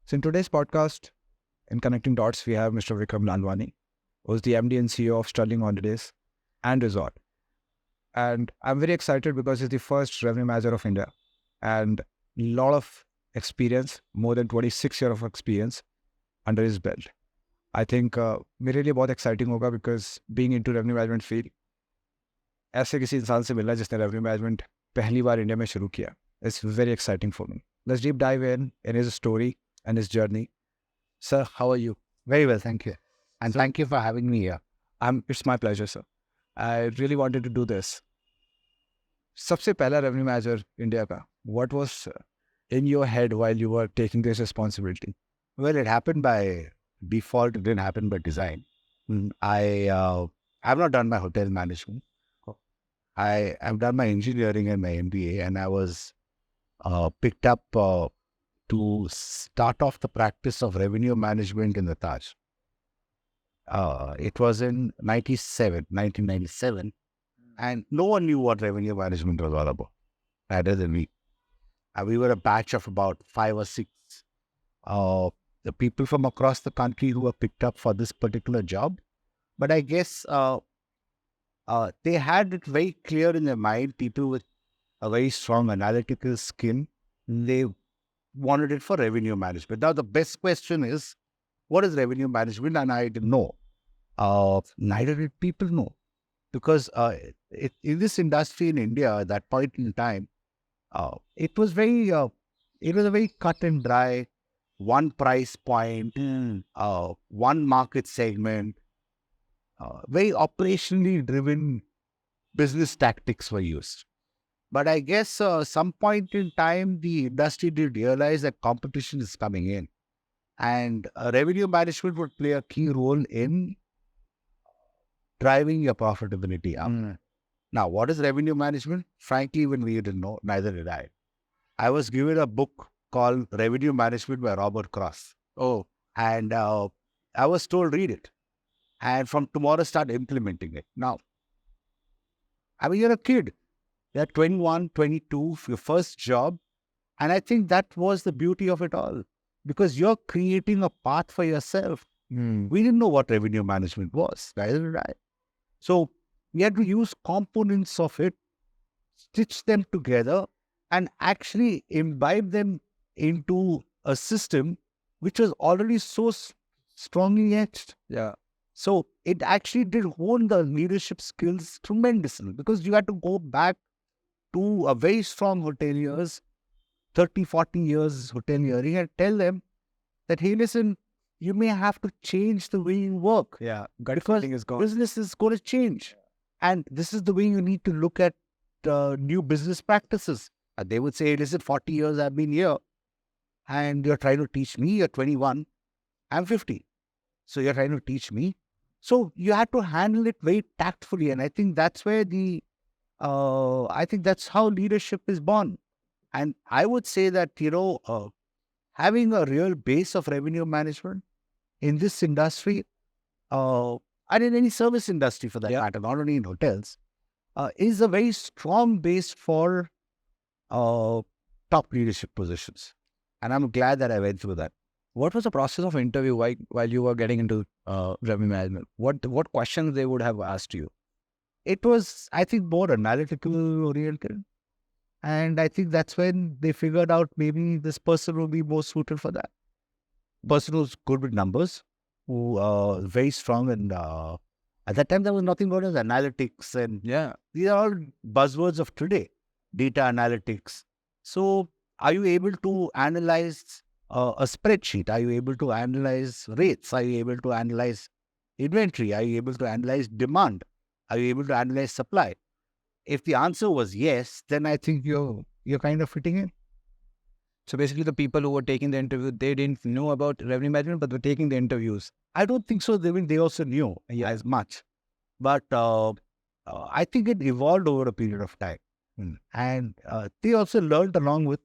So in today's podcast, in Connecting Dots, we have Mr. Vikram Lalvani, who is the MD and CEO of Sterling Holidays and Resort. And I'm very excited because he's the first revenue manager of India and a lot of experience, more than 26 years of experience under his belt. I think मेरे लिए बहुत exciting होगा because being into revenue management field, ऐसे किसी इंसान से मिलना जिसने revenue management पहली बार इंडिया में शुरू किया, it's very exciting for me. Let's deep dive in his story and his journey. Sir, how are you? Very well, thank you. And So- thank you for having me here. It's my pleasure, sir. I really wanted to do this. सबसे पहला revenue manager India का, what was in your head while you were taking this responsibility? Well, it happened by default, it didn't happen by design. I've not done my hotel management. I've done my engineering and my MBA, and I was picked up to start off the practice of revenue management in the Taj. It was in 1997, and no one knew what revenue management was all about, rather than me. We were a batch of about 5 or 6 the people from across the country who were picked up for this particular job. But I guess they had it very clear in their mind, people with a very strong analytical skill. They wanted it for revenue management. Now, the best question is, what is revenue management? And I didn't know. Neither did people know. Because in this industry in India, at that point in time, it was a very cut and dry, one price point, one market segment, very operationally driven business tactics were used. But I guess some point in time, the industry did realize that competition is coming in, and revenue management would play a key role in driving your profitability up. Now, what is revenue management? Frankly, even we didn't know, neither did I. I was given a book called Revenue Management by Robert Cross. Oh, And I was told, read it. And from tomorrow, start implementing it. Now, I mean, you're a kid. You're 21, 22, your first job. And I think that was the beauty of it all. Because you're creating a path for yourself. We didn't know what revenue management was, neither did I. So we had to use components of it, stitch them together, and actually imbibe them into a system which was already so strongly etched. yeah. So it actually did hone the leadership skills tremendously, because you had to go back to a very strong hoteliers, 30, 40 years hoteliering, and tell them that, hey, listen, you may have to change the way you work. Yeah. Gut Because feeling is gone. business is going to change. And this is the way you need to look at new business practices. And they would say, listen, 40 years I've been here, and you're trying to teach me, you're 21, I'm 50. So you're trying to teach me. So you had to handle it very tactfully. And I think that's where I think that's how leadership is born. And I would say that, having a real base of revenue management in this industry, and in any service industry for that matter, not only in hotels, is a very strong base for top leadership positions. And I'm glad that I went through that. What was the process of interview while you were getting into revenue management? What questions they would have asked you? It was, I think, more analytical oriented. And I think that's when they figured out maybe this person will be more suited for that. Person who's good with numbers, who very strong, and at that time there was nothing known as analytics, and Yeah. these are all buzzwords of today, data analytics. So are you able to analyze a spreadsheet? Are you able to analyze rates? Are you able to analyze inventory? Are you able to analyze demand? Are you able to analyze supply? If the answer was yes, then I think you're kind of fitting in. So basically, the people who were taking the interview, they didn't know about revenue management, but were taking the interviews. I don't think so. They also knew as much. But I think it evolved over a period of time. And they also learned along with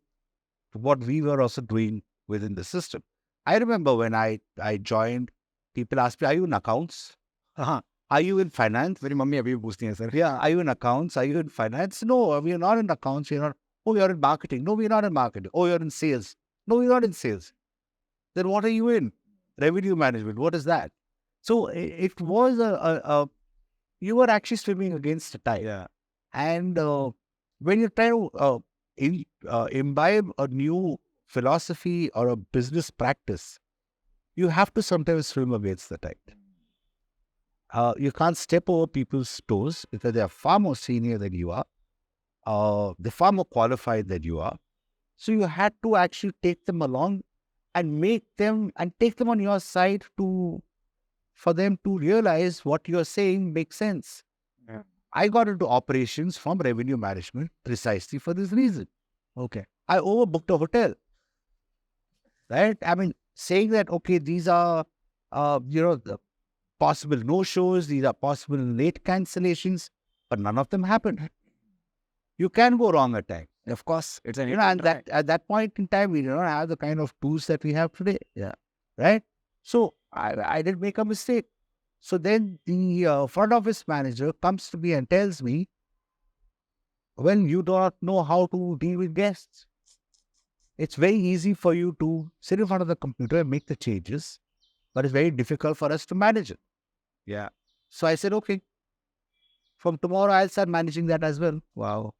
what we were also doing within the system. I remember when I joined, people asked me, are you in accounts? Are you in finance? मेरी mummy अभी भी पूछती हैं sir. Yeah, are you in accounts? Are you in finance? No, we are not in accounts. We're not. Oh, you're in marketing. No, we're not in marketing. Oh, you're in sales. No, we're not in sales. then what are you in? Revenue management. What is that? So it was you were actually swimming against the tide. Yeah. And when you try to imbibe a new philosophy or a business practice, you have to sometimes swim against the tide. You can't step over people's toes because they are far more senior than you are. They're far more qualified than you are. So you had to actually take them along and take them on your side for them to realize what you're saying makes sense. Yeah. I got into operations from revenue management precisely for this reason. Okay. I overbooked a hotel, right? I mean, saying that, okay, these are, the possible no-shows, these are possible late cancellations, but none of them happened. You can go wrong at times. Of course, it's an And that at that point in time, we did not have the kind of tools that we have today. Yeah. Right? So I did make a mistake. So then the front office manager comes to me and tells me, well, you do not know how to deal with guests. It's very easy for you to sit in front of the computer and make the changes, but it's very difficult for us to manage it. Yeah. So I said, okay, from tomorrow I'll start managing that as well. Wow.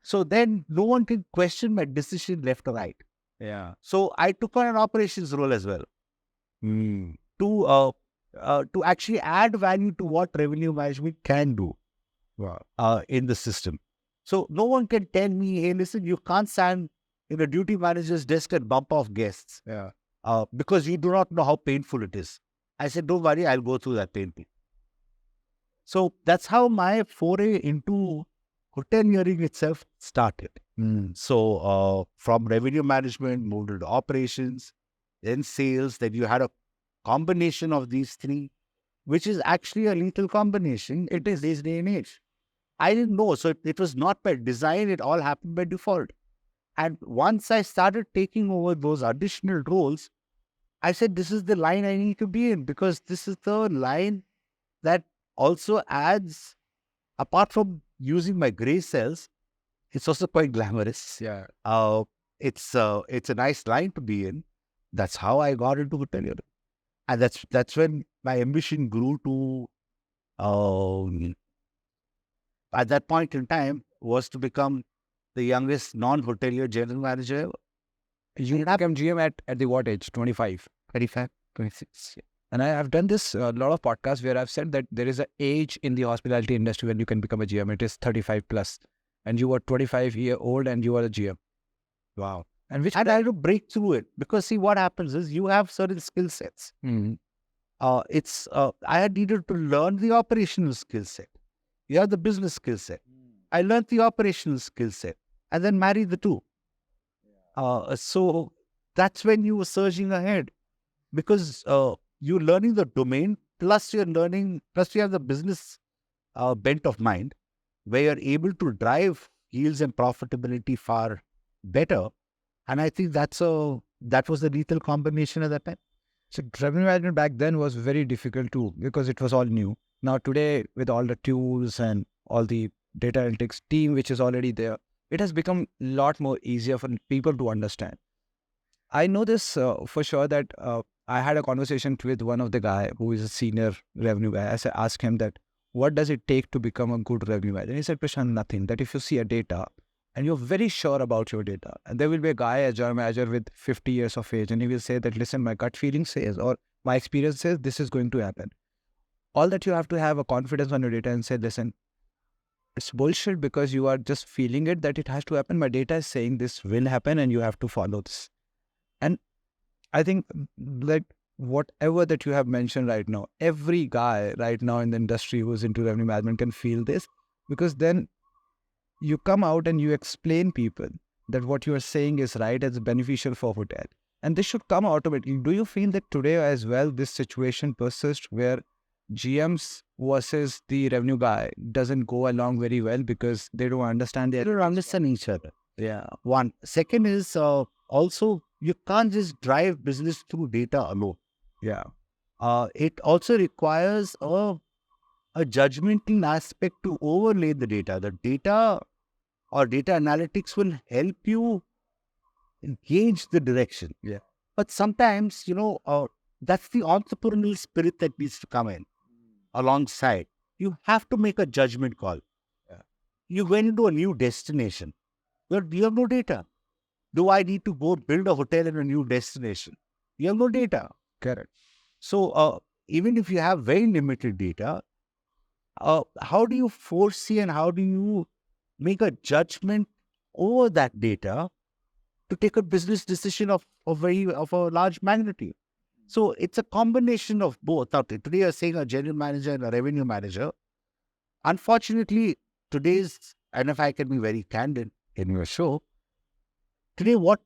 So then no one can question my decision left or right. Yeah. So I took on an operations role as well to actually add value to what revenue management can do in the system. So no one can tell me, hey, listen, you can't stand in a duty manager's desk and bump off guests because you do not know how painful it is. I said, don't worry, I'll go through that pain. So that's how my foray into hoteliering itself started. So from revenue management, moved into operations, then sales, then you had a combination of these three, which is actually a lethal combination. It is this day and age. I didn't know. So it was not by design. It all happened by default. And once I started taking over those additional roles, I said, this is the line I need to be in because this is the line that also adds, apart from using my gray cells, it's also quite glamorous. Yeah. It's a nice line to be in. That's how I got into hotelier. And that's when my ambition grew to, at that point in time, was to become the youngest non-hotelier general manager ever. You became GM at the what age? 25. 25, 26. And I have done this a lot of podcasts where I've said that there is an age in the hospitality industry when you can become a GM. It is 35 plus. And you were 25-year-old and you are a GM. Wow. And I had to break through it because see what happens is you have certain skill sets. I had needed to learn the operational skill set. You have the business skill set. I learned the operational skill set and then married the two. So that's when you were surging ahead because you're learning the domain plus you have the business bent of mind where you're able to drive yields and profitability far better. And I think that was the lethal combination at that time. So revenue management back then was very difficult too because it was all new. Now today with all the tools and all the data analytics team which is already there, it has become a lot more easier for people to understand. I know this for sure that I had a conversation with one of the guy who is a senior revenue guy. I asked him that, what does it take to become a good revenue manager? And he said, Prashant, nothing. That if you see a data and you're very sure about your data, and there will be a guy, a general manager with 50 years of age, and he will say that, listen, my gut feeling says, or my experience says this is going to happen. All that you have to have a confidence on your data and say, listen, it's bullshit because you are just feeling it that it has to happen. My data is saying this will happen and you have to follow this. And I think like whatever that you have mentioned right now, every guy right now in the industry who's into revenue management can feel this, because then you come out and you explain people that what you are saying is right, it's beneficial for hotel. And this should come automatically. Do you feel that today as well, this situation persists where GMs versus the revenue guy doesn't go along very well because they don't understand They don't understand each other. Yeah. One. Second is also you can't just drive business through data alone. Yeah. It also requires a judgmental aspect to overlay the data. The data or data analytics will help you gauge the direction. Yeah. But sometimes, that's the entrepreneurial spirit that needs to come in alongside. You have to make a judgment call. Yeah. You went into a new destination. You have no data. Do I need to go build a hotel in a new destination? You have no data. Correct. So even if you have very limited data, how do you foresee and how do you make a judgment over that data to take a business decision of a large magnitude? So it's a combination of both. Now, today you're saying a general manager and a revenue manager. Unfortunately, and if I can be very candid in your show, today what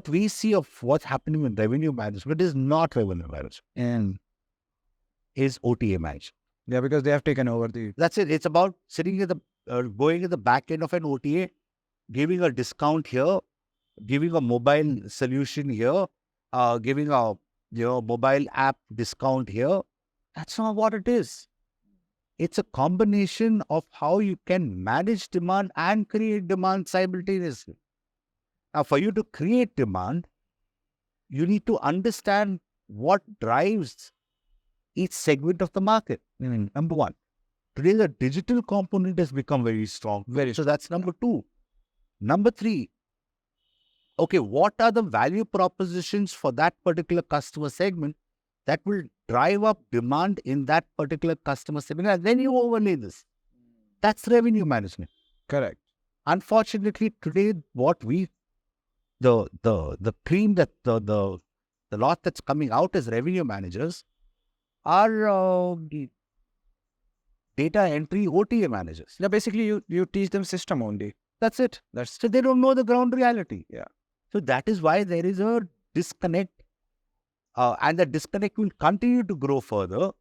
we see of what's happening in revenue management is not revenue management, And is OTA management. yeah, because they have taken over the. That's it. It's about sitting at going at the back end of an OTA, giving a discount here, giving a mobile solution here, giving a mobile app discount here. That's not what it is. It's a combination of how you can manage demand and create demand simultaneously. Now, for you to create demand, you need to understand what drives each segment of the market. Number one. Today, the digital component has become very strong. So that's number two. Number three, okay, what are the value propositions for that particular customer segment that will drive up demand in that particular customer segment? And then you overlay this. That's revenue management. Correct. Unfortunately, today, the cream that the lot that's coming out as revenue managers are data entry OTA managers. Yeah, basically you teach them system only. That's it. So they don't know the ground reality. Yeah. So that is why there is a disconnect, and the disconnect will continue to grow further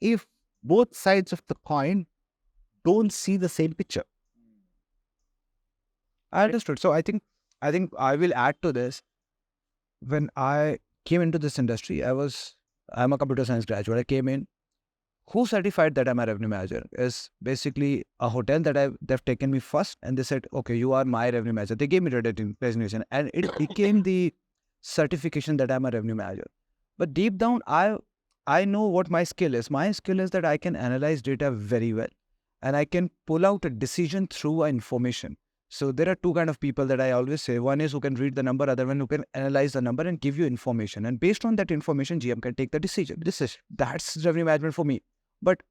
if both sides of the coin don't see the same picture. I understood. So I think I will add to this. When I came into this industry, I'm a computer science graduate. I came in. Who certified that I'm a revenue manager is basically a hotel they've taken me first, and they said, okay, you are my revenue manager. They gave me resignation, and it became the certification that I'm a revenue manager. But deep down, I know what my skill is. My skill is that I can analyze data very well, and I can pull out a decision through information. So there are two kind of people that I always say. One is who can read the number, other one who can analyze the number and give you information. And based on that information, GM can take the decision. That's revenue management for me. But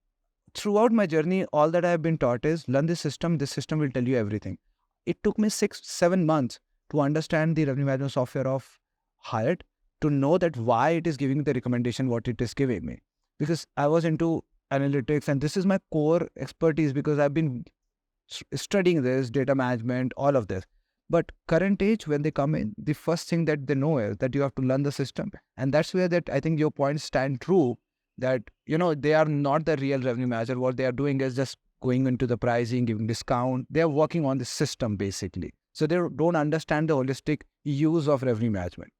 throughout my journey, all that I have been taught is learn this system will tell you everything. It took me 6-7 months to understand the revenue management software of Hyatt, to know that why it is giving the recommendation what it is giving me. Because I was into analytics, and this is my core expertise because I've been studying this, data management, all of this. But current age, when they come in, the first thing that they know is that you have to learn the system. And that's where that I think your points stand true, that, they are not the real revenue manager. What they are doing is just going into the pricing, giving discount. They are working on the system basically. So they don't understand the holistic use of revenue management.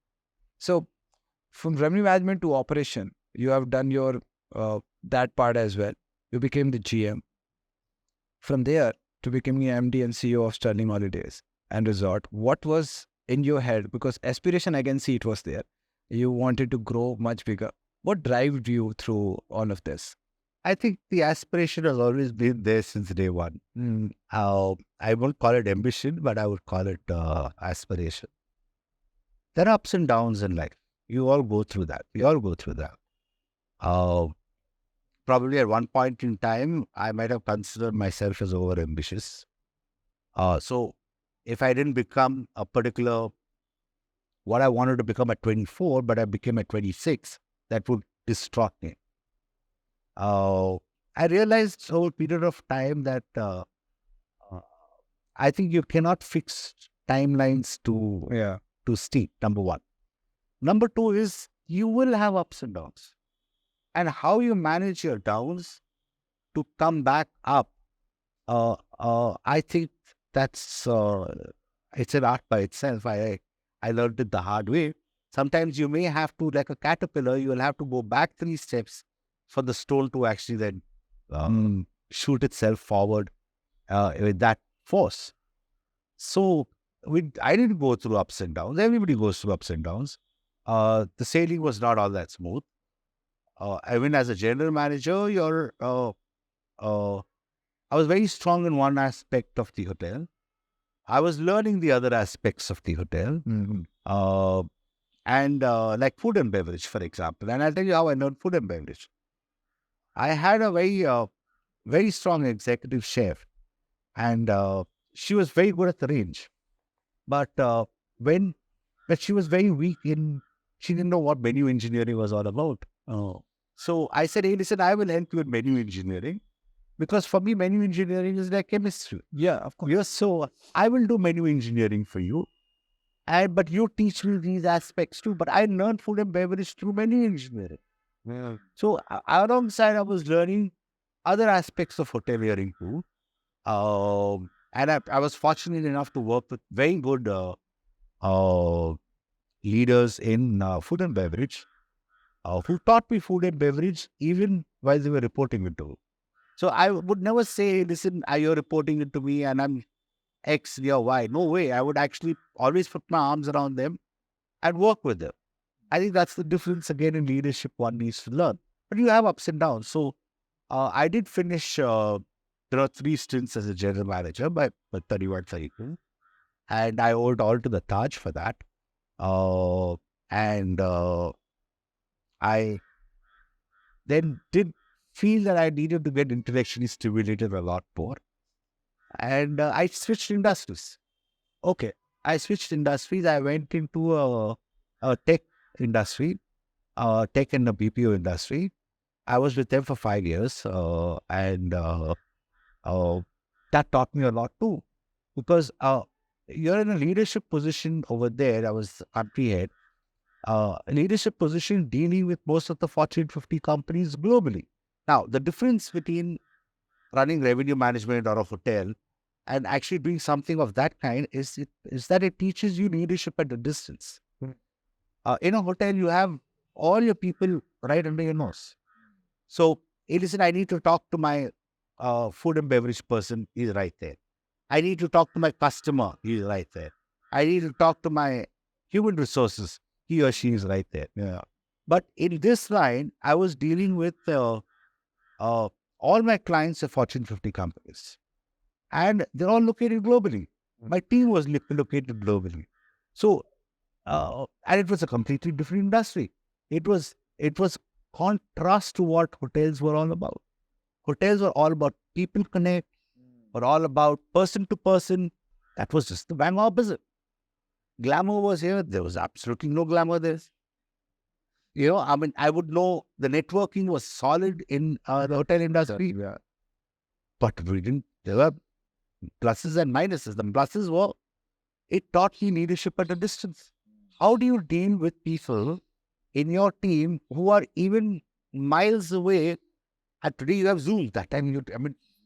So from revenue management to operation, you have done your that part as well. You became the GM. From there to becoming MD and CEO of Sterling Holidays and Resort, what was in your head? Because aspiration, I can see it was there. You wanted to grow much bigger. What drove you through all of this? I think the aspiration has always been there since day one. I won't call it ambition, but I would call it aspiration. There are ups and downs in life. You all go through that. We all go through that. Probably at one point in time, I might have considered myself as over-ambitious. So if I didn't become what I wanted to become at 24, but I became at 26, that would distraught me. I realized over a period of time that I think you cannot fix timelines to steep, number one. Number two is you will have ups and downs. And how you manage your downs to come back up, I think that's it's an art by itself. I learned it the hard way. Sometimes you may have to, like a caterpillar, you will have to go back 3 steps for the stone to actually then shoot itself forward with that force. So I didn't go through ups and downs. Everybody goes through ups and downs. The sailing was not all that smooth. Even as a general manager, I was very strong in one aspect of the hotel. I was learning the other aspects of the hotel. Uh, and like food and beverage, for example. And I'll tell you how I learned food and beverage. I had a very strong executive chef, and she was very good at the range. But when but she was very weak in, she didn't know what menu engineering was all about. So I said, hey, listen, I will help you with menu engineering, because for me, menu engineering is like chemistry. Yeah, of course. Yes, so I will do menu engineering for you. But you teach me these aspects too. But I learned food and beverage through menu engineering. Yeah. So alongside, I was learning other aspects of hoteliering too. And I was fortunate enough to work with very good uh, leaders in food and beverage who taught me food and beverage even while they were reporting it to me. So I would never say, listen, you're reporting it to me and I'm X, you're Y. No way. I would actually always put my arms around them and work with them. I think that's the difference again in leadership one needs to learn. But you have ups and downs. So I did finish, there are 3 stints as a general manager by 31, 32. And I owed all to the Taj for that. And I then did feel that I needed to get intellectually stimulated a lot more. And I switched industries. Okay. I switched industries. I went into a tech industry, tech and the BPO industry. I was with them for 5 years, and that taught me a lot too. Because you're in a leadership position over there. I was country head, a leadership position dealing with most of the Fortune 50 companies globally. Now, the difference between running revenue management or a hotel and actually doing something of that kind is that it teaches you leadership at a distance. In a hotel, you have all your people right under your nose. So, hey, listen, I need to talk to my food and beverage person. He's right there. I need to talk to my customer. He's right there. I need to talk to my human resources. He or she is right there. Yeah. But in this line, I was dealing with all my clients are Fortune 50 companies. And they're all located globally. My team was located globally. So, and it was a completely different industry. It was contrast to what hotels were all about. Hotels were all about people connect, were all about person to person. That was just the bang opposite. Glamour was here. There was absolutely no glamour there. I mean, I would know the networking was solid in the hotel industry, Yeah. but we didn't. There were pluses and minuses. The pluses were it taught you leadership at a distance. How do you deal with people in your team who are even miles away? And today you have Zoom. That time,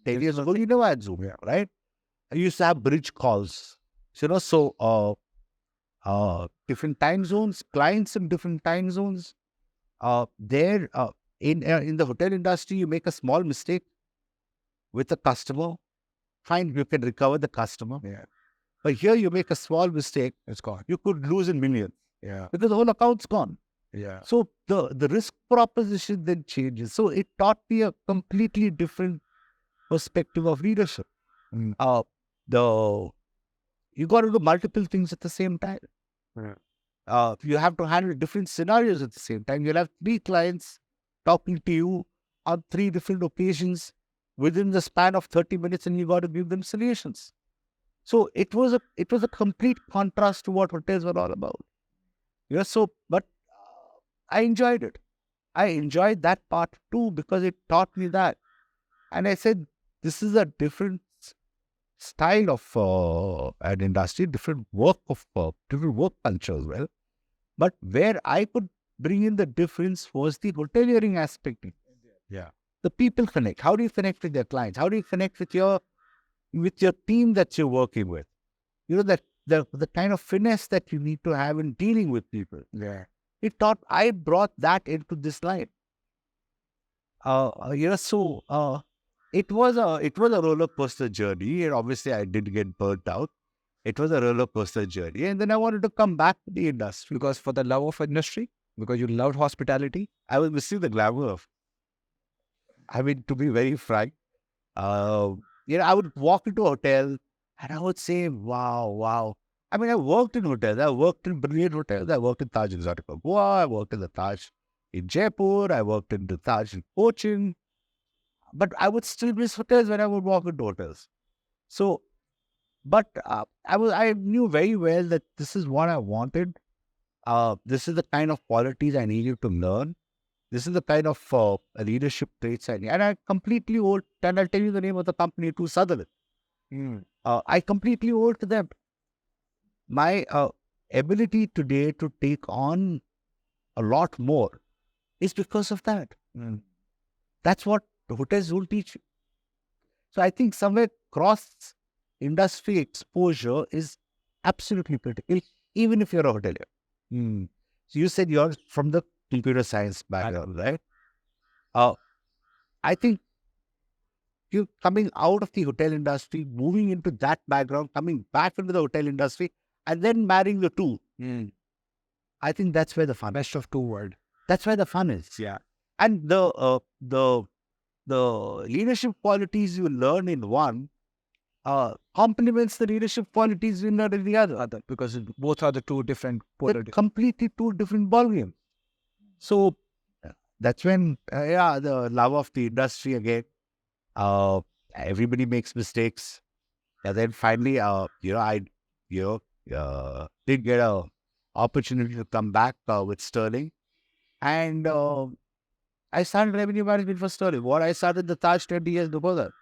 10 years ago, you never had Zoom, right? I used to have bridge calls. So different time zones, clients in different time zones. There, in the hotel industry, you make a small mistake with a customer, fine, you can recover the customer. Yeah. But here, you make a small mistake, It's gone. you could lose in millions Yeah. because the whole account's gone. Yeah. So the risk proposition then changes. So it taught me a completely different perspective of leadership. Mm. You got to do multiple things at the same time. Yeah. You have to handle different scenarios at the same time. You'll have 3 clients talking to you on 3 different occasions within the span of 30 minutes, and you got to give them solutions. So it was a complete contrast to what hotels were all about. But I enjoyed it. I enjoyed that part too because it taught me that. And I said, this is a different style of an industry, different work culture as well. But where I could bring in the difference was the hoteliering aspect. Yeah. The people connect. How do you connect with your clients? How do you connect with your team that you're working with? That the kind of finesse that you need to have in dealing with people. Yeah. I brought that into this line. So it was a roller coaster journey, and obviously I did get burnt out. It was a roller coaster journey. And then I wanted to come back to the industry. Because for the love of industry, because you loved hospitality. I was missing the glamour of, I mean, to be very frank, uh, I would walk into a hotel and I would say, wow, wow. I mean, I worked in hotels. I worked in brilliant hotels. I worked in Taj Exotica Goa. I worked in the Taj in Jaipur. I worked in the Taj in Cochin. But I would still miss hotels when I would walk into hotels. So, but I knew very well that this is what I wanted. This is the kind of qualities I needed to learn. This is the kind of leadership traits I need. And I completely owed, and I'll tell you the name of the company, to Sutherland. I completely owed to them. My ability today to take on a lot more is because of that. That's what the hotels will teach you. So I think somewhere cross industry exposure is absolutely critical, even if you're a hotelier. So you said you're from the computer science background, right? I think you coming out of the hotel industry, moving into that background, coming back into the hotel industry, and then marrying the two. I think that's where the fun. Best of two worlds. That's where the fun is. Yeah. And the leadership qualities you learn in one complements the leadership qualities you learn in the other. Because both are the two different They're completely two different ballgames. So that's when, the love of the industry again. Everybody makes mistakes, and then finally, I did get a opportunity to come back with Sterling, and I started revenue management for Sterling. What I started the Taj 20 years before that.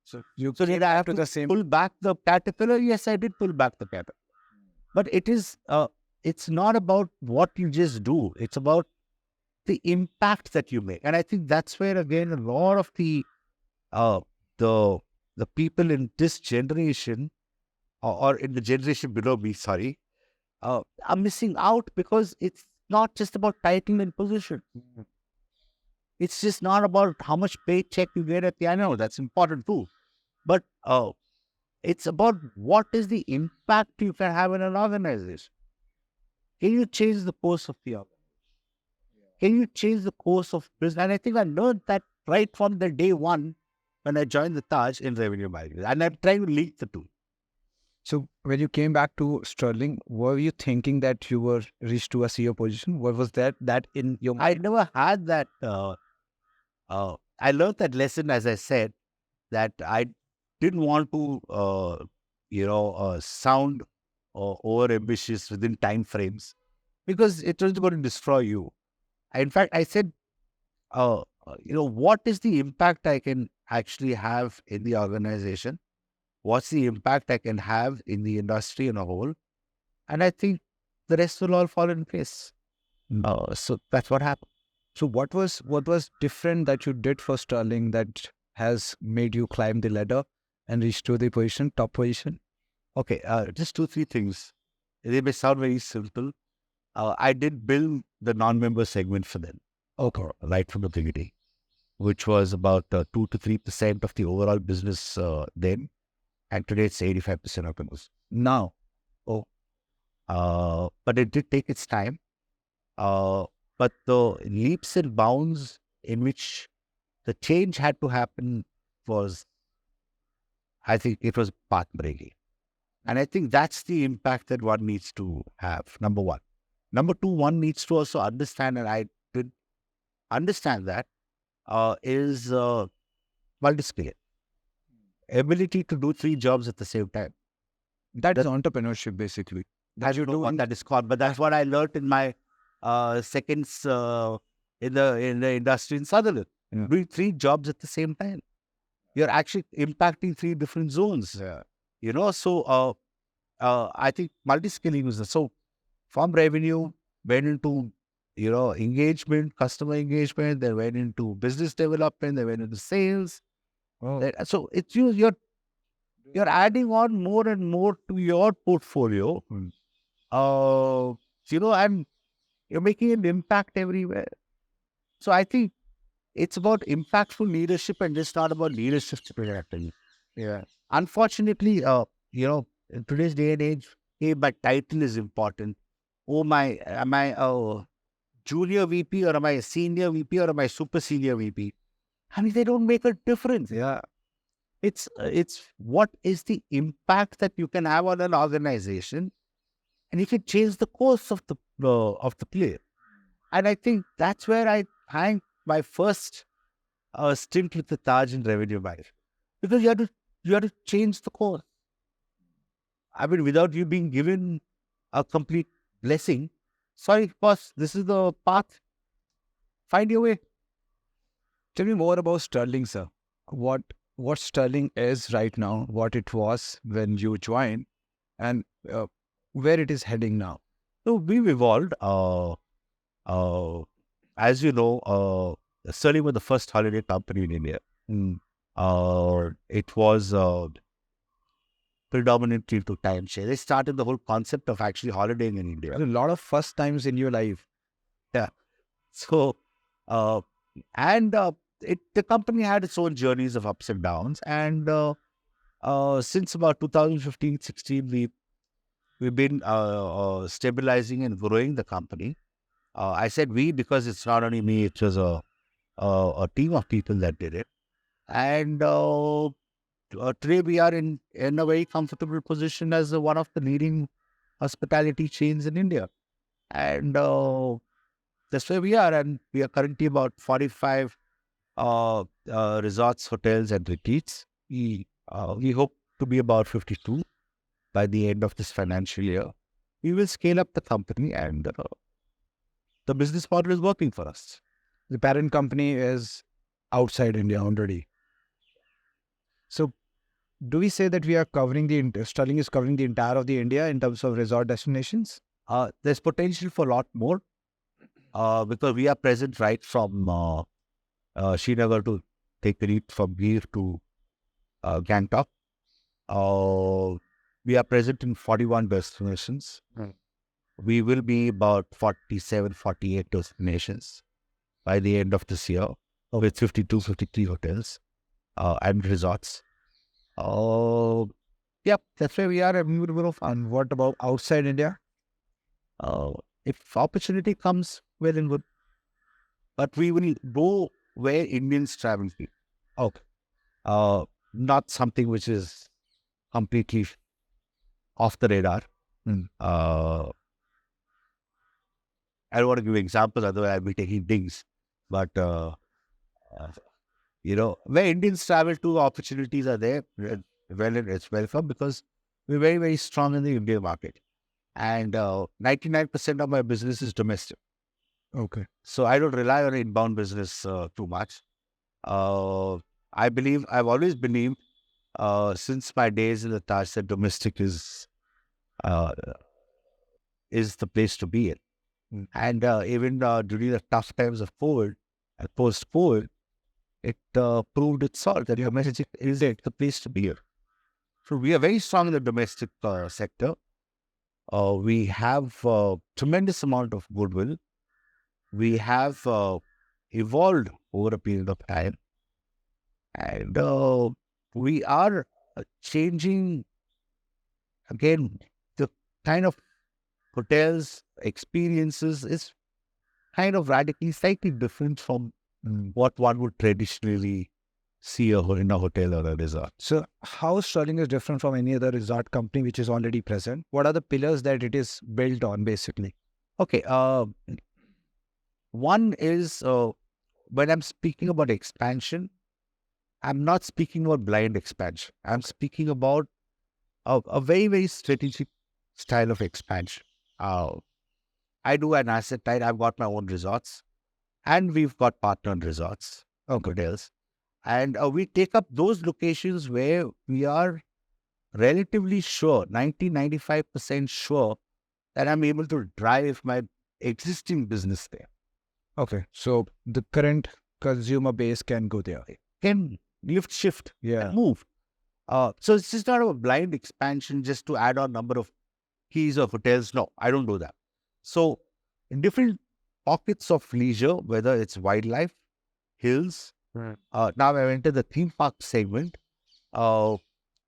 So did I have to pull back the caterpillar? Yes, I did pull back the caterpillar. But it is, it's not about what you just do. It's about the impact that you make. And I think that's where, again, a lot of the people in this generation, or in the generation below me, are missing out, because it's not just about title and position. It's just not about how much paycheck you get at the end. I know that's important too. But it's about what is the impact you can have in an organization. Can you change the course of the organization? Can you change the course of business? And I think I learned that right from the day one when I joined the Taj in revenue management. And I'm trying to link the two. So when you came back to Sterling, were you thinking that you were reached to a CEO position? What was that in your mind? I never had that. I learned that lesson, as I said, that I didn't want to, sound over ambitious within time frames, because it was going to destroy you. In fact, I said, what is the impact I can actually have in the organization? What's the impact I can have in the industry in a whole? And I think the rest will all fall in place. So that's what happened. So what was different that you did for Sterling that has made you climb the ladder and reach to the top position? Okay, just 2-3 things. They may sound very simple. I did build the non-member segment for them. Okay. Right from the beginning, which was about 2 to 3% of the overall business then. And today it's 85% of the business. Now. But it did take its time. But the leaps and bounds in which the change had to happen I think it was path-breaking. And I think that's the impact that one needs to have, number one. Number two, one needs to also understand, and I did understand that, is multi-skill. Ability to do 3 jobs at the same time. That is entrepreneurship, basically. I don't know what that is called, but that's what I learned in my seconds in the industry in Sutherland. Yeah. Doing 3 jobs at the same time. You're actually impacting 3 different zones. Yeah. So I think multi-skilling is so. From revenue, went into engagement, customer engagement. Then went into business development. Then went into sales. So it's you're adding on more and more to your portfolio. And you're making an impact everywhere. So I think it's about impactful leadership, and it's not about leadership. Yeah. Unfortunately, In today's day and age, hey, my title is important. Oh, am I a junior VP or am I a senior VP or am I super senior VP? I mean, they don't make a difference. Yeah. It's what is the impact that you can have on an organization, and you can change the course of the play. And I think that's where I had my first stint with the Taj in revenue management, because you have to change the course. I mean, without you being given a complete blessing, sorry, boss, this is the path. Find your way. Tell me more about Sterling, sir. What what Sterling is right now, what it was when you joined, and where it is heading now. So we've evolved. As you know, Sterling was the first holiday company in India. Mm. It was predominantly to timeshare. They started the whole concept of actually holidaying in India. A lot of first times in your life. Yeah. So, uh, and the company had its own journeys of ups and downs. And since about 2015, 16, we've been stabilizing and growing the company. I said we because it's not only me; it was a team of people that did it. And today we are in a very comfortable position as one of the leading hospitality chains in India. And that's where we are. And we are currently about 45 resorts, hotels, and retreats. We hope to be about 52 by the end of this financial year. We will scale up the company, and the business model is working for us. The parent company is outside India already. So, do we say that we are covering Sterling is covering the entire of the India in terms of resort destinations? There's potential for a lot more because we are present right from Srinagar to take the lead from Gir to Gangtok. We are present in 41 destinations. We will be about 47, 48 destinations by the end of this year with 52, 53 hotels and resorts. Yeah, that's where we are. And we would grow. And what about outside India? If opportunity comes, well and good. But we will go where Indians travel to. Okay. Not something which is completely off the radar. Mm. I don't want to give examples, otherwise I'll be taking dings. But, where Indians travel to, opportunities are there. Well, it's welcome because we're very, very strong in the Indian market. And 99% of my business is domestic. Okay. So I don't rely on inbound business too much. I've always believed since my days in the Taj that domestic uh, is the place to be in. Mm. And even during the tough times of COVID and post-COVID, it proved itself that domestic is the place to be in. So we are very strong in the domestic sector. We have tremendous amount of goodwill. We have evolved over a period of time. And we are changing, again, the kind of hotels experiences is kind of radically slightly different from what one would traditionally see in a hotel or a resort. So, how Sterling is different from any other resort company which is already present? What are the pillars that it is built on, basically? Okay. One is when I'm speaking about expansion, I'm not speaking about blind expansion. I'm speaking about a very, very strategic style of expansion. I do an asset type. I've got my own resorts, and we've got partnered resorts, hotels. And we take up those locations where we are relatively sure, 95% sure that I'm able to drive my existing business there. Okay. So, the current consumer base can go there. Can lift, shift, Yeah. and move. So it's just not a blind expansion just to add on number of keys of hotels. No, I don't do that. So in different pockets of leisure, whether it's wildlife, hills, now I've entered the theme park segment,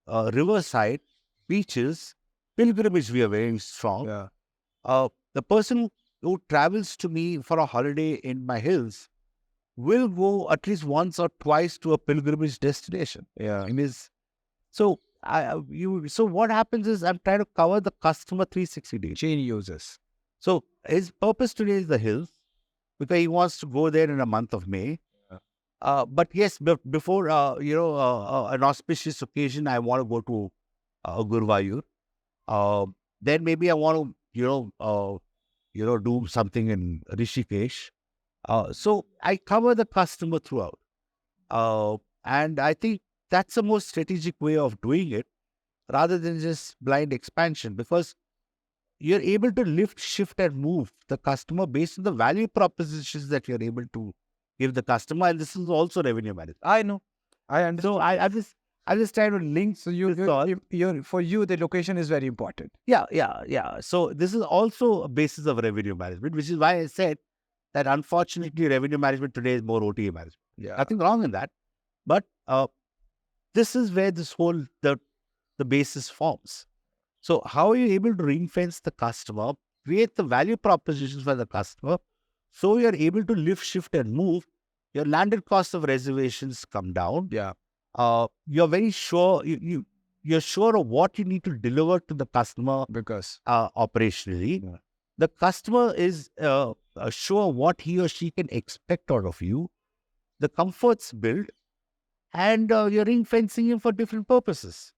riverside, beaches, pilgrimage we are very strong. Yeah. The person who travels to me for a holiday in my hills will go at least once or twice to a pilgrimage destination. Yeah. In his so so what happens is I'm trying to cover the customer 360 days. Chain users. So his purpose today is the hills because he wants to go there in a month of May. Yeah. But yes, before an auspicious occasion, I want to go to Guruvayur. Then maybe I want to do something in Rishikesh. So I cover the customer throughout, and I think that's the most strategic way of doing it, rather than just blind expansion, because you're able to lift, shift, and move the customer based on the value propositions that you're able to give the customer. And this is also revenue management. I know. I understand. So I'm just trying to link. So for you, the location is very important. Yeah. So this is also a basis of revenue management, which is why I said that unfortunately revenue management today is more OTA management. Yeah. Nothing wrong in that, but this is where this whole the basis forms. So how are you able to ring fence the customer, create the value propositions for the customer, so you're able to lift, shift, and move. Your landed cost of reservations come down. Yeah. You're very sure you're sure of what you need to deliver to the customer Because operationally. Yeah. The customer is sure what he or she can expect out of you. The comforts built, and you're ring fencing him for different purposes.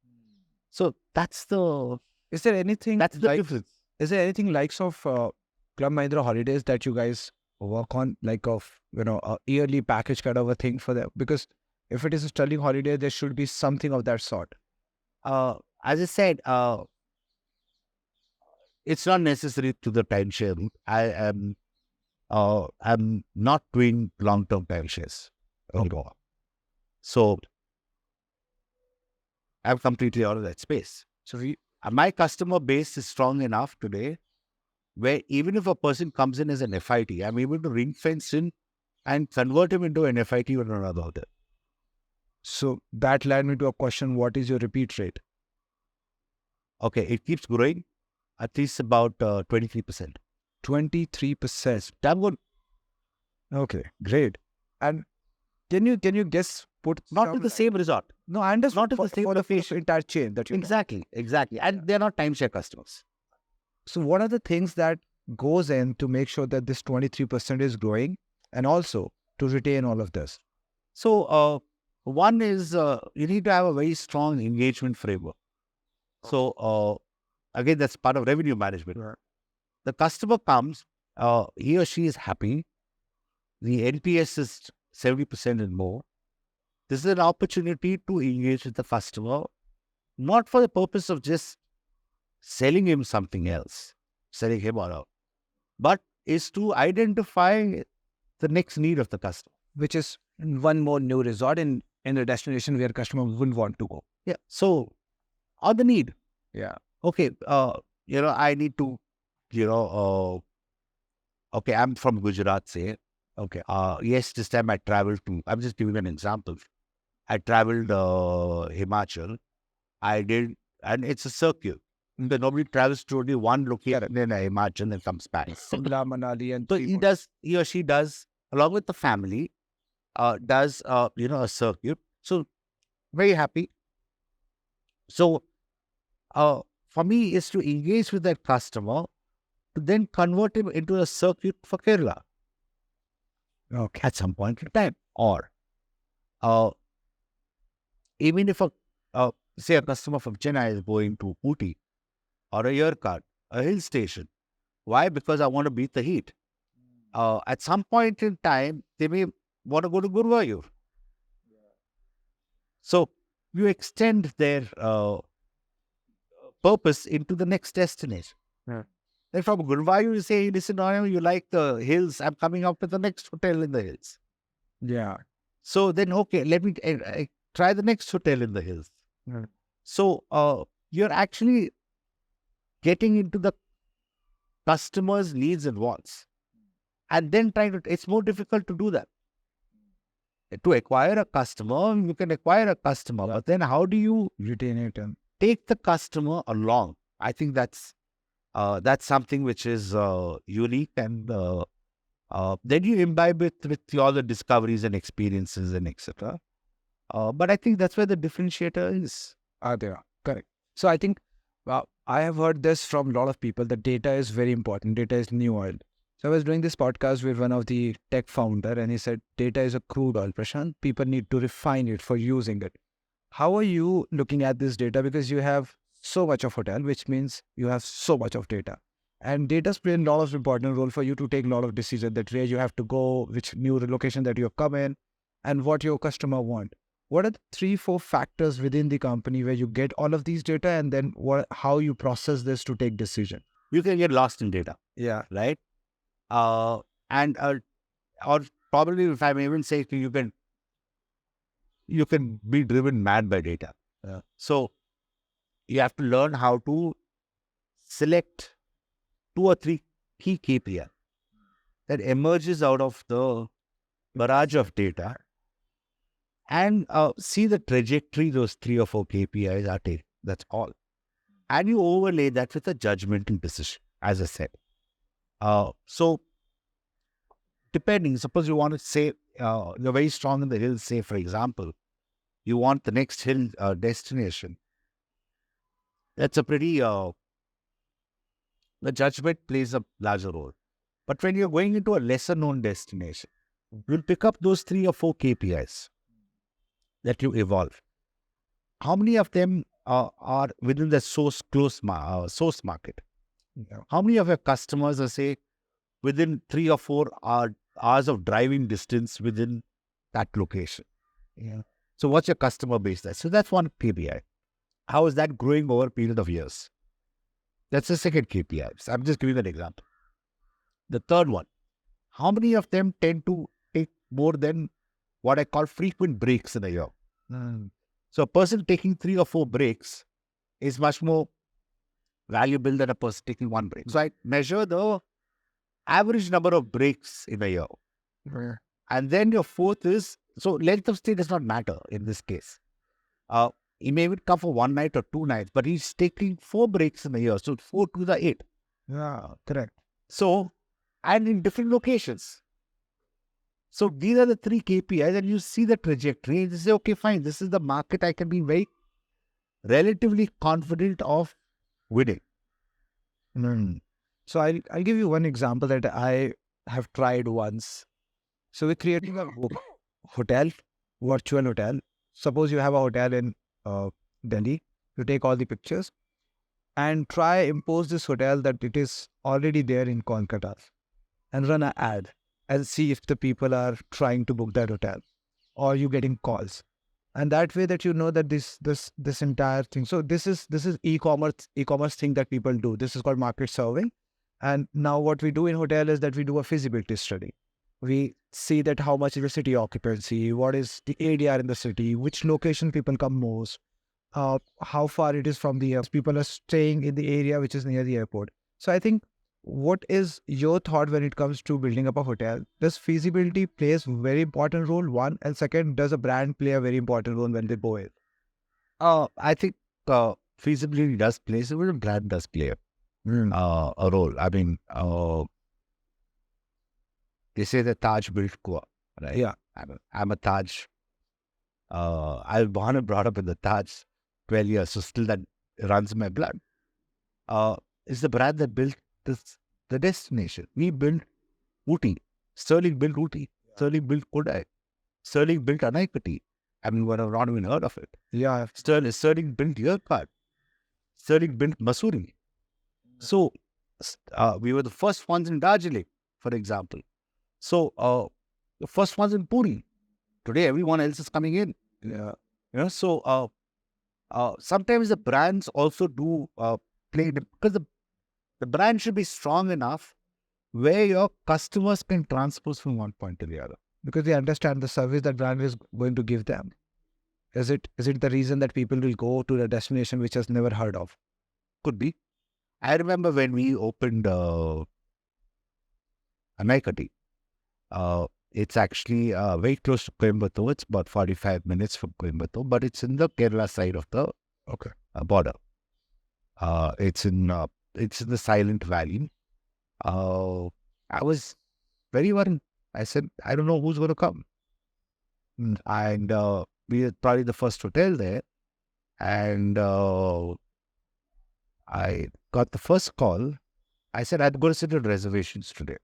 So that's the is there anything difference. Is there anything likes of Club Mahindra holidays that you guys work on, like of a yearly package kind of a thing for them? Because if it is a Sterling holiday, there should be something of that sort. As I said, it's not necessary to the timeshare route. I'm not doing long-term timeshares anymore. So I'm completely out of that space. So my customer base is strong enough today where even if a person comes in as an FIT, I'm able to ring fence in and convert him into an FIT or another hotel. So that led me to a question: what is your repeat rate? Okay, it keeps growing, at least about 23%. 23%. Damn good. Okay, great. And can you guess? Not with the same resort. No, I understand. Not with the same location. Entire chain that you Exactly. And they're not timeshare customers. So what are the things that goes in to make sure that this 23% is growing, and also to retain all of this? So one is you need to have a very strong engagement framework. So again, that's part of revenue management. Right. The customer comes, he or she is happy. The NPS is 70% and more. This is an opportunity to engage with the customer, not for the purpose of just selling him something else, selling him or out, but is to identify the next need of the customer. Which is one more new resort in a destination where customer wouldn't want to go. Yeah. So, on the need. Yeah. Okay. I need to, okay, I'm from Gujarat, say. Okay. Yes, this time I traveled to, I'm just giving an example. I traveled Himachal. I did, and it's a circuit. Nobody travels to only one location in Himachal and comes back. Simla, Manali, and So he or she does, along with the family, does a circuit. So very happy. So for me is to engage with that customer to then convert him into a circuit for Kerala. Okay. At some point in time, or even if say a customer from Chennai is going to Ooty or a Yerkad, a hill station. Why? Because I want to beat the heat. At some point in time, they may want to go to Guruvayur. So you extend their purpose into the next destination. Yeah. Then from Guruvayur, you say, listen, you like the hills, I'm coming up with the next hotel in the hills. Yeah. So then, okay, let me try the next hotel in the hills. Yeah. So you're actually getting into the customer's needs and wants. And then it's more difficult to do that. To acquire a customer, you can acquire a customer, but then how do you retain it? take the customer along. I think that's something which is unique, and then you imbibe it with all the discoveries and experiences and etc. But I think that's where the differentiator is. There. Correct. So I think I have heard this from a lot of people that data is very important. Data is new oil. So I was doing this podcast with one of the tech founder and he said, data is a crude oil, Prashant. People need to refine it for using it. How are you looking at this data? Because you have so much of hotel, which means you have so much of data. And data play a lot of important role for you to take a lot of decisions that where you have to go, which new location that you have come in, and what your customer want. What are the 3-4 factors within the company where you get all of these data and then how you process this to take decision? You can get lost in data. Yeah. Right. And or probably, if I may even say, you can be driven mad by data. So you have to learn how to select 2 or 3 key KPI that emerges out of the barrage of data, and see the trajectory those 3 or 4 KPIs are taking. That's all. And you overlay that with a judgmental decision, as I said. So depending, suppose you want to say, you're very strong in the hills, say, for example, you want the next hill destination. That's a pretty, the judgment plays a larger role. But when you're going into a lesser known destination, you'll pick up those 3 or 4 KPIs that you evolve. How many of them are within the source market? Yeah. How many of your customers are, say, within 3 or 4 hours of driving distance within that location? Yeah. So what's your customer base there? So that's one KPI. How is that growing over a period of years? That's the second KPI. So I'm just giving an example. The third one, how many of them tend to take more than what I call frequent breaks in a year? So a person taking 3 or 4 breaks is much more valuable than a person taking 1 break. So I measure the average number of breaks in a year. And then your fourth is, so length of stay does not matter in this case. He may even come for 1 night or 2 nights, but he's taking 4 breaks in a year. So 4 to the 8. Yeah, correct. So, and in different locations. So these are the 3 KPIs, and you see the trajectory and you say, okay, fine, this is the market I can be very relatively confident of winning. So I'll give you one example that I have tried once. So we're creating a hotel, virtual hotel. Suppose you have a hotel in Delhi. You take all the pictures and try impose this hotel that it is already there in Kolkata and run an ad and see if the people are trying to book that hotel or you getting calls. And that way that you know that this entire thing. So this is e-commerce thing that people do. This is called market surveying. And now what we do in hotel is that we do a feasibility study. We see that how much is the city occupancy, what is the ADR in the city, which location people come most, how far it is from the airport. People are staying in the area which is near the airport. So I think, what is your thought when it comes to building up a hotel? Does feasibility plays a very important role, one? And second, does a brand play a very important role when they go in? I think feasibility does play, so a brand does play a role. I mean, they say the Taj built Goa, right? Yeah. I'm a Taj. I was born and brought up in the Taj 12 years, so still that runs in my blood. It's the brand that built the destination. We built Ooty. Sterling built Ooty. Sterling built Kodai. Sterling built Anaikatti. I mean, we have not even heard of it. Yeah. Sterling built Yerkad. Sterling built Mussoorie. So, we were the first ones in Darjeeling, for example. So, the first ones in Puri. Today, everyone else is coming in. Yeah. So sometimes the brands also do play, because the brand should be strong enough where your customers can transpose from one point to the other. Because they understand the service that brand is going to give them. Is it the reason that people will go to the destination which has never heard of? Could be. I remember when we opened Anaikatti. It's actually very close to Coimbatore. It's about 45 minutes from Coimbatore, but it's in the Kerala side of the border. It's in the Silent Valley. I was very worried. I said, I don't know who's going to come. And we were probably the first hotel there. And I got the first call. I said, I'm going to send in reservations today.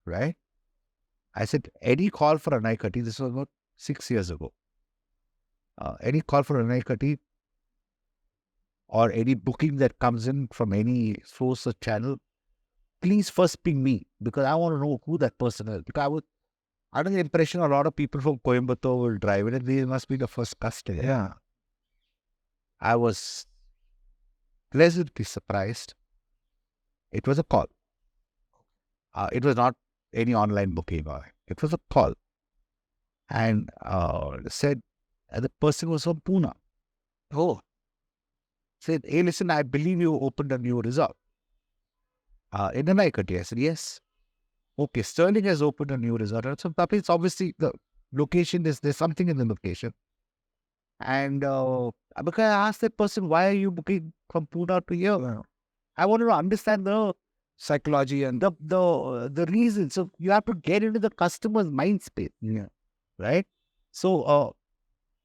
Right? I said, any call for a Naikati, this was about 6 years ago. Any call for a Naikati or any booking that comes in from any source or channel, please first ping me because I want to know who that person is. Because I was under the impression a lot of people from Coimbatore will drive it and they must be the first customer. Yeah. I was pleasantly surprised. It was a call. It was not any online booking. It was a call. And said, the person was from Pune. Oh. Said, hey, listen, I believe you opened a new resort. In the Naikati. I said, yes. Okay, Sterling has opened a new resort. So that means obviously the location, there's something in the location. And because I asked that person, why are you booking from Pune to here? Wow. I wanted to understand the Psychology and the reason. So you have to get into the customer's mind space. yeah. Right? So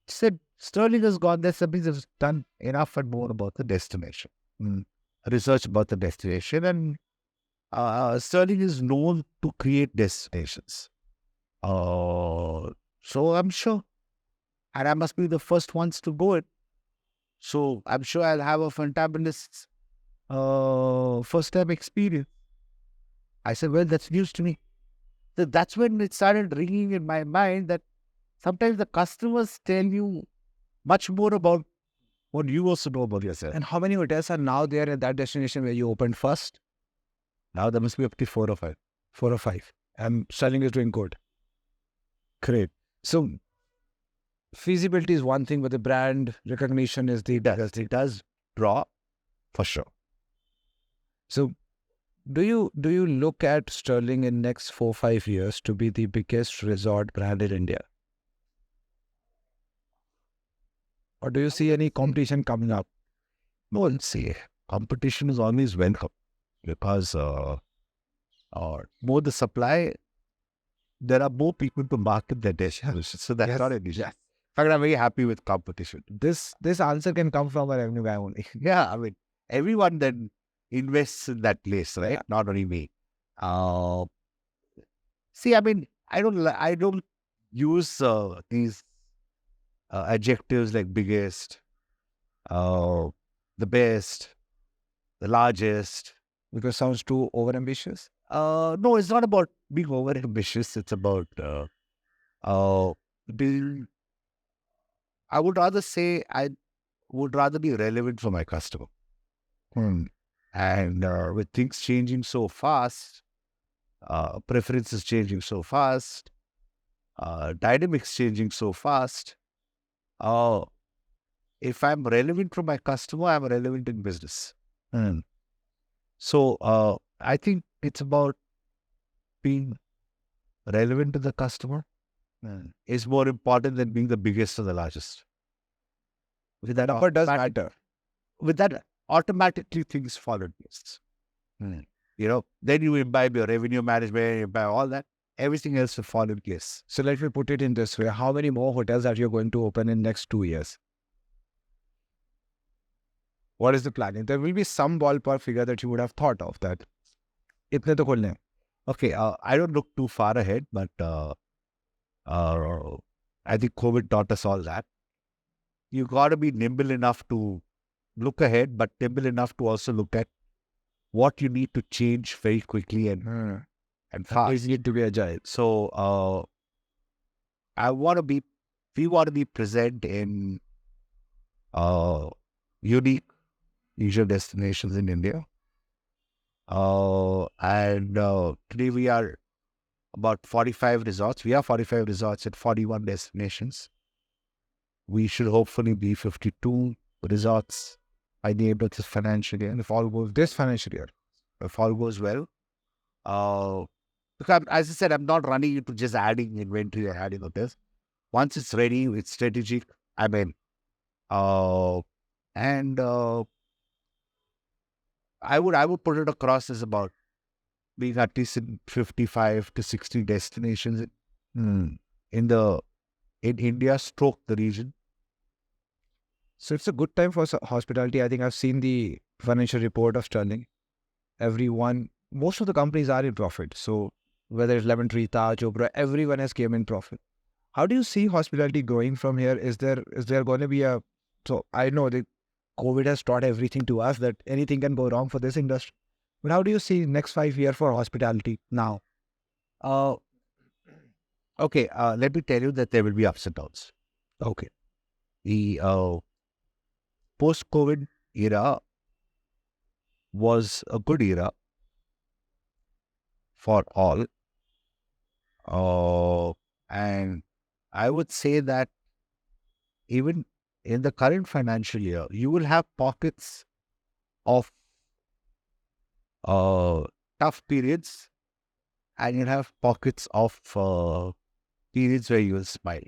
said Sterling has gone there, something has done enough and more about the destination. Research about the destination, and Sterling is known to create destinations. So I'm sure. And I must be the first ones to go it. So I'm sure I'll have a fantabulous first time experience. I said, well, that's news to me. So that's when it started ringing in my mind that sometimes the customers tell you much more about what you also know about yourself. And how many hotels are now there at that destination where you opened first? Now there must be up to 4 or 5. 4 or 5. And Sterling is doing good. Great. So feasibility is one thing, but the brand recognition is the It does draw for sure. So do you look at Sterling in next 4-5 years to be the biggest resort brand in India? Or do you see any competition coming up? No, let's see. Competition is always welcome because more the supply, there are more people to market their destinations. So that's not an issue. Yes. In fact, I'm very happy with competition. This answer can come from a revenue guy only. Yeah, I mean, everyone then invests in that place, right? Yeah. Not only me. See, I mean, I don't use these adjectives like biggest, the best, the largest. Because sounds too overambitious. No, it's not about being over ambitious. It's about being. I would rather say I would rather be relevant for my customer. And with things changing so fast, preferences changing so fast, dynamics changing so fast, if I'm relevant for my customer, I'm relevant in business. So I think it's about being relevant to the customer is more important than being the biggest or the largest. With that, Number does matter. With that, automatically things fall in place. Then you imbibe your revenue management, you imbibe all that. Everything else will fall in place. So let me put it in this way. How many more hotels are you going to open in next 2 years? What is the planning? There will be some ballpark figure that you would have thought of that. Itne to khulne. Okay, I don't look too far ahead, but I think COVID taught us all that. You got to be nimble enough to look ahead, but nimble enough to also look at what you need to change very quickly and fast. You need to be agile. So we want to be present in unique leisure destinations in India. And today we are about 45 resorts. We have 45 resorts at 41 destinations. We should hopefully be 52 resorts by the end of this financial year. If all goes this financial year. If all goes well. Because as I said, I'm not running into just adding inventory or adding hotels. Once it's ready, it's strategic. I mean, And I would put it across as about being at least in 55 to 60 destinations in the in India, stroke the region. So it's a good time for hospitality. I think I've seen the financial report of Sterling. Most of the companies are in profit. So whether it's Lemon Tree, Taj, Oprah, everyone has came in profit. How do you see hospitality growing from here? Is there going to be a... So I know that COVID has taught everything to us that anything can go wrong for this industry. But how do you see next 5 years for hospitality now? Uh, okay, let me tell you that there will be ups and downs. Okay. The post-COVID era was a good era for all. And I would say that even in the current financial year, you will have pockets of tough periods, and you'll have pockets of periods where you will smile.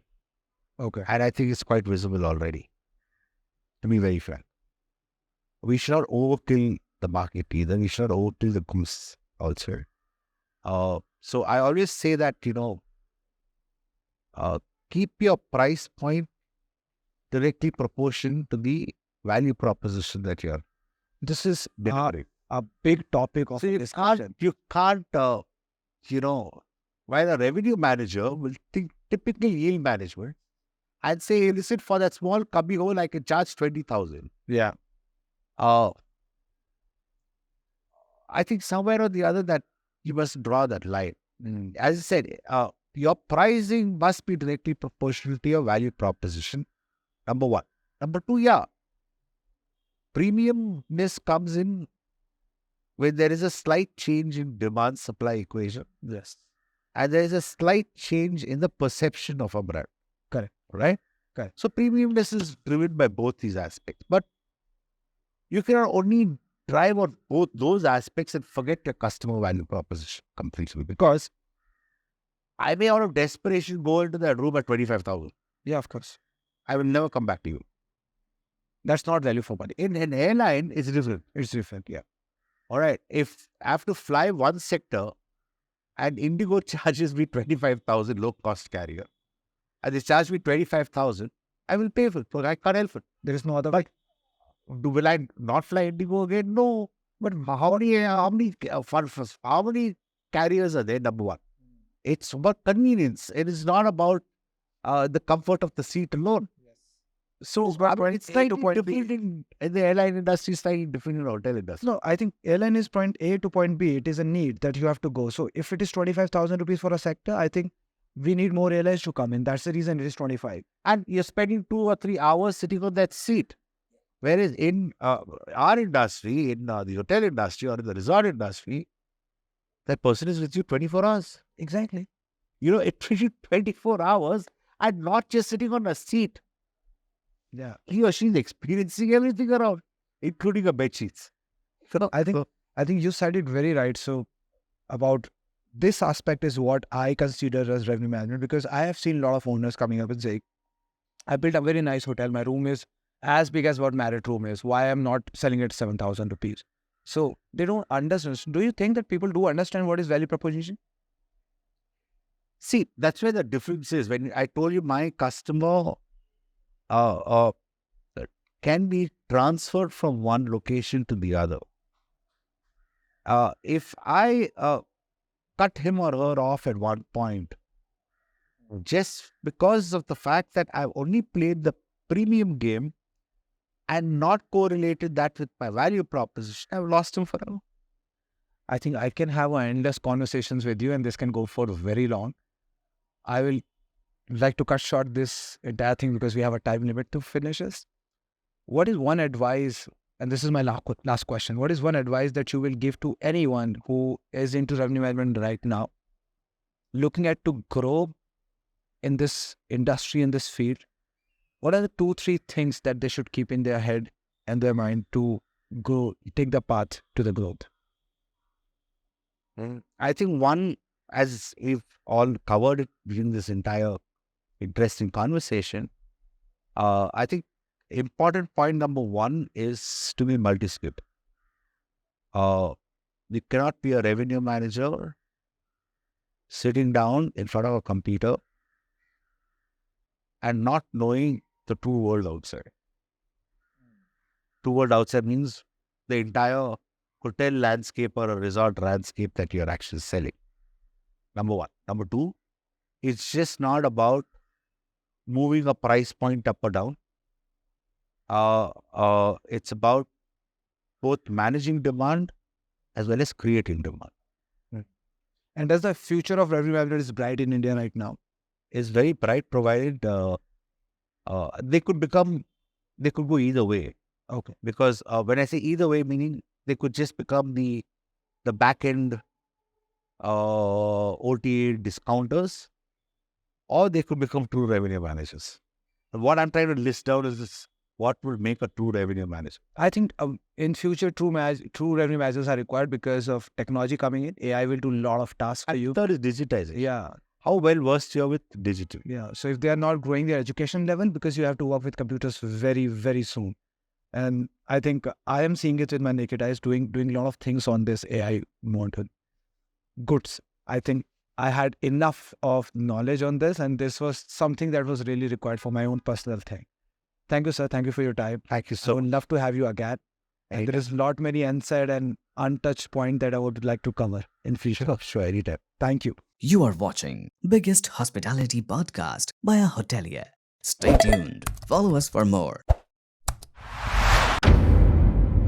Okay. And I think it's quite visible already, to be very frank. We should not overkill the market either. We should not overkill the goose also. So I always say that, keep your price point directly proportional to the value proposition that you're This is delivering. a big topic of So discussion. you can't, while a revenue manager will think typical yield management and say, hey, listen, for that small cubby hole, I can charge 20,000. Yeah. I think somewhere or the other that you must draw that line. As I said, your pricing must be directly proportional to your value proposition. Number one. Number two, premiumness comes in when there is a slight change in demand-supply equation. Yes. And there is a slight change in the perception of a brand. Correct. Right? Correct. So premiumness is driven by both these aspects. But you cannot only drive on both those aspects and forget your customer value proposition completely, because I may out of desperation go into that room at 25,000. Yeah, of course. I will never come back to you. That's not value for money. In an airline, it's different. It's different. Yeah. All right. If I have to fly one sector and Indigo charges me 25,000 low cost carrier, and they charge me 25,000, I will pay for it because I can't help it. There is no other. But will I not fly Indigo again? No. But how many carriers are there? Number one, it's about convenience. It is not about the comfort of the seat alone. So it's slightly different in the airline industry, slightly different in the hotel industry. No, I think airline is point A to point B. It is a need that you have to go. So if it is 25,000 rupees for a sector, I think we need more airlines to come in. That's the reason it is 25. And you're spending 2 or 3 hours sitting on that seat. Whereas in our industry, in the hotel industry or in the resort industry, that person is with you 24 hours. Exactly. It took you 24 hours and not just sitting on a seat. Yeah. He or she is experiencing everything around, including a bed sheets. So I think you said it very right. So about this aspect is what I consider as revenue management, because I have seen a lot of owners coming up and saying, I built a very nice hotel. My room is as big as what Marriott room is. Why I'm not selling it 7,000 rupees? So they don't understand. Do you think that people do understand what is value proposition? See, that's where the difference is. When I told you my customer can be transferred from one location to the other. If I cut him or her off at one point, just because of the fact that I've only played the premium game and not correlated that with my value proposition, I've lost him forever. I think I can have endless conversations with you, and this can go for very long. I will like to cut short this entire thing because we have a time limit to finish this. What is one advice, and this is my last question, what is one advice that you will give to anyone who is into revenue management right now, looking at to grow in this industry, in this field? What are the 2-3 things that they should keep in their head and their mind to go take the path to the growth? I think one, as we've all covered it during this entire interesting conversation, I think important point number one is to be multi-skilled. You cannot be a revenue manager sitting down in front of a computer and not knowing the true world outside. True world outside means the entire hotel landscape or a resort landscape that you're actually selling. Number one. Number two, it's just not about moving a price point up or down. It's about both managing demand as well as creating demand. And does the future of revenue management is bright in India right now? Is very bright, provided they could go either way. Okay. Because when I say either way, meaning they could just become the back end OTA discounters, or they could become true revenue managers. And what I'm trying to list down is this: what will make a true revenue manager? I think in future, true revenue managers are required because of technology coming in. AI will do a lot of tasks for you. Third is digitization. Yeah. How well versed you are with digital? Yeah. So if they are not growing their education level, because you have to work with computers very, very soon. And I think I am seeing it with my naked eyes, doing a lot of things on this AI model. Goods. I think I had enough of knowledge on this, and this was something that was really required for my own personal thing. Thank you, sir. Thank you for your time. Thank you I so would much. love to have you again. And there is a lot many unsaid and untouched point that I would like to cover in future. Sure, anytime. Thank you. You are watching biggest hospitality podcast by a hotelier. Stay tuned. Follow us for more.